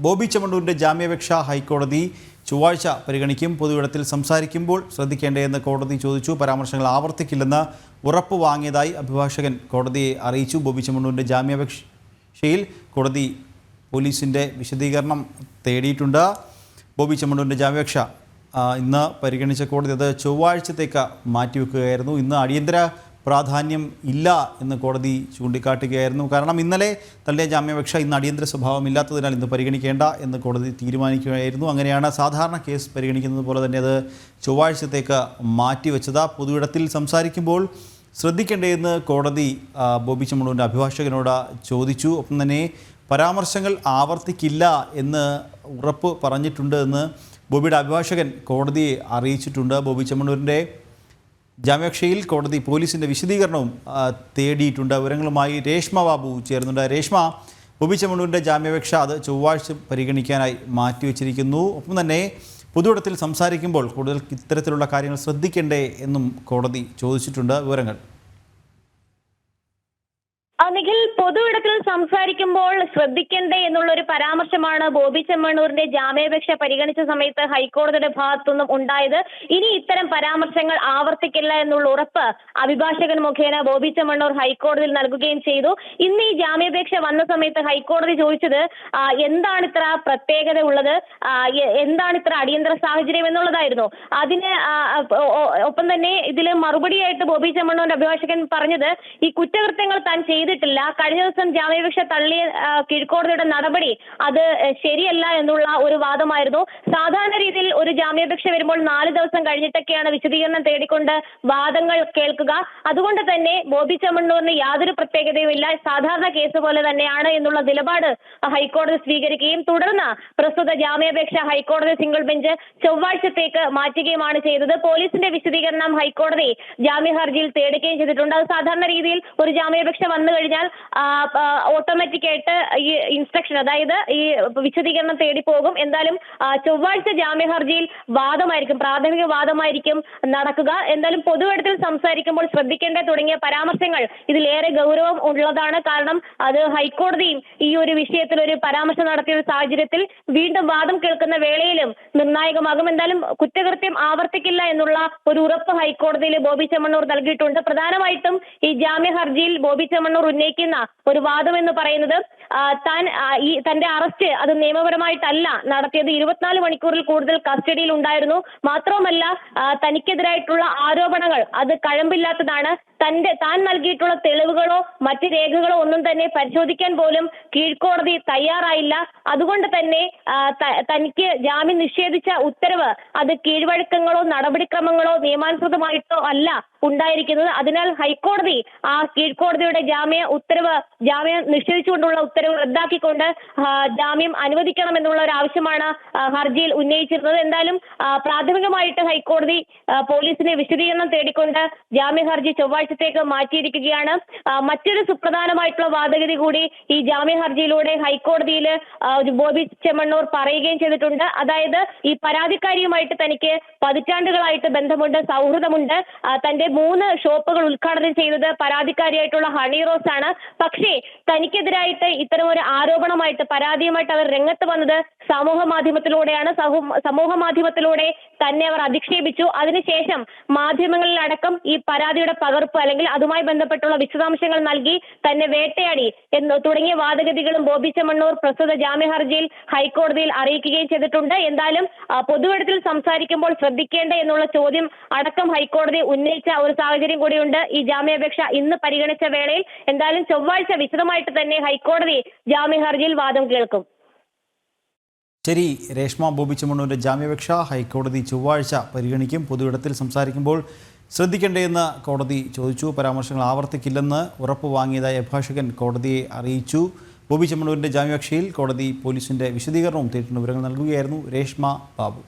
ബോബി ചെമ്മണ്ണൂരിൻ്റെ ജാമ്യാപേക്ഷ ഹൈക്കോടതി ചൊവ്വാഴ്ച പരിഗണിക്കും. പൊതുയിടത്തിൽ സംസാരിക്കുമ്പോൾ ശ്രദ്ധിക്കേണ്ടതെന്ന് കോടതി ചോദിച്ചു. പരാമർശങ്ങൾ ആവർത്തിക്കില്ലെന്ന് ഉറപ്പ് വാങ്ങിയതായി അഭിഭാഷകൻ കോടതിയെ അറിയിച്ചു. ബോബി ചെമ്മണ്ണൂരിൻ്റെ ജാമ്യാപേക്ഷയിൽ കോടതി പോലീസിൻ്റെ വിശദീകരണം തേടിയിട്ടുണ്ട്. ബോബി ചെമ്മണ്ണൂരിൻ്റെ ജാമ്യാപേക്ഷ ഇന്ന് പരിഗണിച്ച കോടതി അത് ചൊവ്വാഴ്ചത്തേക്ക് മാറ്റിവെക്കുകയായിരുന്നു. ഇന്ന് അടിയന്തര പ്രാധാന്യം ഇല്ല എന്ന് കോടതി ചൂണ്ടിക്കാട്ടുകയായിരുന്നു. കാരണം ഇന്നലെ തള്ളിയ ജാമ്യാപേക്ഷ ഇന്ന് അടിയന്തര സ്വഭാവമില്ലാത്തതിനാൽ ഇന്ന് പരിഗണിക്കേണ്ട എന്ന് കോടതി തീരുമാനിക്കുകയായിരുന്നു. അങ്ങനെയാണ് സാധാരണ കേസ് പരിഗണിക്കുന്നത് പോലെ തന്നെ അത് ചൊവ്വാഴ്ചത്തേക്ക് മാറ്റിവെച്ചത്. പൊതുയിടത്തിൽ സംസാരിക്കുമ്പോൾ ശ്രദ്ധിക്കേണ്ടതെന്ന് കോടതി ബോബി ചെമ്മണ്ണൂരിൻ്റെ അഭിഭാഷകനോട് ചോദിച്ചു. ഒപ്പം തന്നെ പരാമർശങ്ങൾ ആവർത്തിക്കില്ല എന്ന് ഉറപ്പ് പറഞ്ഞിട്ടുണ്ട് എന്ന് ബോബിയുടെ അഭിഭാഷകൻ കോടതിയെ അറിയിച്ചിട്ടുണ്ട്. ബോബി ചെമ്മണ്ണൂരിൻ്റെ ജാമ്യാപേക്ഷയിൽ കോടതി പോലീസിൻ്റെ വിശദീകരണവും തേടിയിട്ടുണ്ട്. വിവരങ്ങളുമായി രേഷ്മ ബാബു ചേർന്നുണ്ട്. രേഷ്മ, ബോബി ചെമ്മണ്ണൂരിൻ്റെ ജാമ്യാപേക്ഷ അത് ചൊവ്വാഴ്ച പരിഗണിക്കാനായി മാറ്റിവെച്ചിരിക്കുന്നു. ഒപ്പം തന്നെ പൊതുയിടത്തിൽ സംസാരിക്കുമ്പോൾ കൂടുതൽ ഇത്തരത്തിലുള്ള കാര്യങ്ങൾ ശ്രദ്ധിക്കേണ്ടേ എന്നും കോടതി ചോദിച്ചിട്ടുണ്ട്. വിവരങ്ങൾ നിഖിൽ, പൊതുയിടത്തിൽ സംസാരിക്കുമ്പോൾ ശ്രദ്ധിക്കേണ്ടേ എന്നുള്ളൊരു പരാമർശമാണ് ബോബി ചെമ്മണ്ണൂരിന്റെ ജാമ്യാപേക്ഷ പരിഗണിച്ച സമയത്ത് ഹൈക്കോടതിയുടെ ഭാഗത്തുനിന്നും ഉണ്ടായത്. ഇനി ഇത്തരം പരാമർശങ്ങൾ ആവർത്തിക്കില്ല എന്നുള്ള ഉറപ്പ് അഭിഭാഷകൻ മുഖേന ബോബി ചെമ്മണ്ണൂർ ഹൈക്കോടതിയിൽ നൽകുകയും ചെയ്തു. ഇന്ന് ഈ ജാമ്യാപേക്ഷ വന്ന സമയത്ത് ഹൈക്കോടതി ചോദിച്ചത് എന്താണ് ഇത്ര പ്രത്യേകത ഉള്ളത്, എന്താണ് ഇത്ര അടിയന്തര സാഹചര്യം എന്നുള്ളതായിരുന്നു. അതിന് ഒപ്പം തന്നെ ഇതിൽ മറുപടിയായിട്ട് ബോബി ചെമ്മണ്ണൂരിന്റെ അഭിഭാഷകൻ പറഞ്ഞത് ഈ കുറ്റകൃത്യങ്ങൾ താൻ ചെയ്തിട്ടില്ല, കഴിഞ്ഞ ദിവസം ജാമ്യാപേക്ഷ തള്ളിയ കീഴ്ക്കോടതിയുടെ നടപടി അത് ശരിയല്ല എന്നുള്ള ഒരു വാദമായിരുന്നു. സാധാരണ രീതിയിൽ ഒരു ജാമ്യാപേക്ഷ വരുമ്പോൾ 4 ദിവസം കഴിഞ്ഞിട്ടൊക്കെയാണ് വിശദീകരണം തേടിക്കൊണ്ട് വാദങ്ങൾ കേൾക്കുക. അതുകൊണ്ട് തന്നെ ബോബി ചെമ്മണ്ണൂരിന് യാതൊരു പ്രത്യേകതയുമില്ല, സാധാരണ കേസ് പോലെ തന്നെയാണ് എന്നുള്ള നിലപാട് ഹൈക്കോടതി സ്വീകരിക്കുകയും തുടർന്ന് പ്രസ്തുത ജാമ്യാപേക്ഷ ഹൈക്കോടതി സിംഗിൾ ബെഞ്ച് ചൊവ്വാഴ്ചത്തേക്ക് മാറ്റുകയുമാണ് ചെയ്തത്. പോലീസിന്റെ വിശദീകരണം ഹൈക്കോടതി ജാമ്യ ഹർജിയിൽ തേടുകയും ചെയ്തിട്ടുണ്ട്. അത് സാധാരണ രീതിയിൽ ഒരു ജാമ്യാപേക്ഷ വന്നു കഴിഞ്ഞാൽ ഓട്ടോമാറ്റിക് ആയിട്ട് ഈ ഇൻസ്ട്രക്ഷൻ, അതായത് ഈ വിശദീകരണം തേടി പോകും. എന്തായാലും ചൊവ്വാഴ്ച ജാമ്യ ഹർജിയിൽ വാദമായിരിക്കും, പ്രാഥമിക വാദമായിരിക്കും നടക്കുക. എന്തായാലും പൊതുയിടത്തിൽ സംസാരിക്കുമ്പോൾ ശ്രദ്ധിക്കേണ്ട തുടങ്ങിയ പരാമർശങ്ങൾ ഇതിലേറെ ഗൗരവം ഉള്ളതാണ്. കാരണം അത് ഹൈക്കോടതിയും ഈ ഒരു വിഷയത്തിൽ ഒരു പരാമർശം നടത്തിയ ഒരു സാഹചര്യത്തിൽ വീണ്ടും വാദം കേൾക്കുന്ന വേളയിലും നിർണായകമാകും. എന്തായാലും കുറ്റകൃത്യം ആവർത്തിക്കില്ല എന്നുള്ള ഒരു ഉറപ്പ് ഹൈക്കോടതിയിൽ ബോബി ചെമ്മണ്ണൂർ നൽകിയിട്ടുണ്ട്. പ്രധാനമായിട്ടും ഈ ജാമ്യ ഹർജിയിൽ ബോബി ചെമ്മണ്ണൂർ ഉന്നയിക്കുന്ന ഒരു വാദം എന്ന് പറയുന്നത് തന്റെ അറസ്റ്റ് അത് നിയമപരമായിട്ടല്ല നടത്തിയത്, 24 മണിക്കൂറിൽ കൂടുതൽ കസ്റ്റഡിയിൽ ഉണ്ടായിരുന്നു. മാത്രവുമല്ല തനിക്കെതിരായിട്ടുള്ള ആരോപണങ്ങൾ അത് കഴമ്പില്ലാത്തതാണ്. താൻ നൽകിയിട്ടുള്ള തെളിവുകളോ മറ്റ് രേഖകളോ ഒന്നും തന്നെ പരിശോധിക്കാൻ പോലും കീഴ്ക്കോടതി തയ്യാറായില്ല. അതുകൊണ്ട് തന്നെ തനിക്ക് ജാമ്യം നിഷേധിച്ച ഉത്തരവ് അത് കീഴ്വഴക്കങ്ങളോ നടപടിക്രമങ്ങളോ നിയമാനുസൃതമായിട്ടോ അല്ല ഉണ്ടായിരിക്കുന്നത്. അതിനാൽ ഹൈക്കോടതി ആ കീഴ്ക്കോടതിയുടെ ജാമ്യം നിഷേധിച്ചുകൊണ്ടുള്ള ഉത്തരവ് റദ്ദാക്കിക്കൊണ്ട് ജാമ്യം അനുവദിക്കണമെന്നുള്ള ഒരു ആവശ്യമാണ് ഹർജിയിൽ ഉന്നയിച്ചിരുന്നത്. എന്തായാലും പ്രാഥമികമായിട്ട് ഹൈക്കോടതി പോലീസിനെ വിശദീകരണം തേടിക്കൊണ്ട് ജാമ്യ ഹർജി ചൊവ്വാഴ്ചത്തേക്ക് മാറ്റിയിരിക്കുകയാണ്. മറ്റൊരു സുപ്രധാനമായിട്ടുള്ള വാദഗതി കൂടി ഈ ജാമ്യ ഹർജിയിലൂടെ ഹൈക്കോടതിയിൽ ബോബി ചെമ്മണ്ണൂർ പറയുകയും ചെയ്തിട്ടുണ്ട്. അതായത് ഈ പരാതിക്കാരിയുമായിട്ട് തനിക്ക് പതിറ്റാണ്ടുകളായിട്ട് ബന്ധമുണ്ട്, സൗഹൃദമുണ്ട്. തന്റെ 3 ഷോപ്പുകൾ ഉദ്ഘാടനം ചെയ്തത് പരാതിക്കാരിയായിട്ടുള്ള ഹണി റോസ് ആണ്. പക്ഷേ തനിക്കെതിരായിട്ട് ഇത്തരം ഒരു ആരോപണമായിട്ട് പരാതിയുമായിട്ട് അവർ രംഗത്ത് വന്നത് സമൂഹ മാധ്യമത്തിലൂടെയാണ്. സമൂഹ മാധ്യമത്തിലൂടെ തന്നെ അവർ അധിക്ഷേപിച്ചു. അതിനുശേഷം മാധ്യമങ്ങളിലടക്കം ഈ പരാതിയുടെ പകർപ്പ് അല്ലെങ്കിൽ അതുമായി ബന്ധപ്പെട്ടുള്ള വിശദാംശങ്ങൾ നൽകി തന്നെ വേട്ടയാടി തുടങ്ങിയ വാദഗതികളും ബോബി ചെമ്മണ്ണൂർ പ്രസ്തുത ജാമ്യ ഹർജിയിൽ ഹൈക്കോടതിയിൽ അറിയിക്കുകയും ചെയ്തിട്ടുണ്ട്. എന്തായാലും പൊതുയിടത്തിൽ സംസാരിക്കുമ്പോൾ ശ്രദ്ധിക്കേണ്ട എന്നുള്ള ചോദ്യം അടക്കം ഹൈക്കോടതി ഉന്നയിച്ച ഒരു സാഹചര്യം കൂടിയുണ്ട് ഈ ജാമ്യാപേക്ഷ ഇന്ന് പരിഗണിച്ച വേളയിൽ. എന്തായാലും ചൊവ്വാഴ്ച വിശദമായിട്ട് തന്നെ ഹൈക്കോടതി ജാമ്യ ഹർജിയിൽ വാദം കേൾക്കും. ശരി രേഷ്മ, ബോബി ചെമ്മണ്ണൂരിൻ്റെ ജാമ്യാപേക്ഷ ഹൈക്കോടതി ചൊവ്വാഴ്ച പരിഗണിക്കും. പൊതുയിടത്തിൽ സംസാരിക്കുമ്പോൾ ശ്രദ്ധിക്കേണ്ടതെന്ന് കോടതി ചോദിച്ചു. പരാമർശങ്ങൾ ആവർത്തിക്കില്ലെന്ന് ഉറപ്പ് വാങ്ങിയതായി അഭിഭാഷകൻ കോടതിയെ അറിയിച്ചു. ബോബി ചെമ്മണ്ണൂരിൻ്റെ ജാമ്യാപേക്ഷയിൽ കോടതി പോലീസിൻ്റെ വിശദീകരണവും തേടിയിട്ടുള്ള വിവരങ്ങൾ നൽകുകയായിരുന്നു രേഷ്മ ബാബു.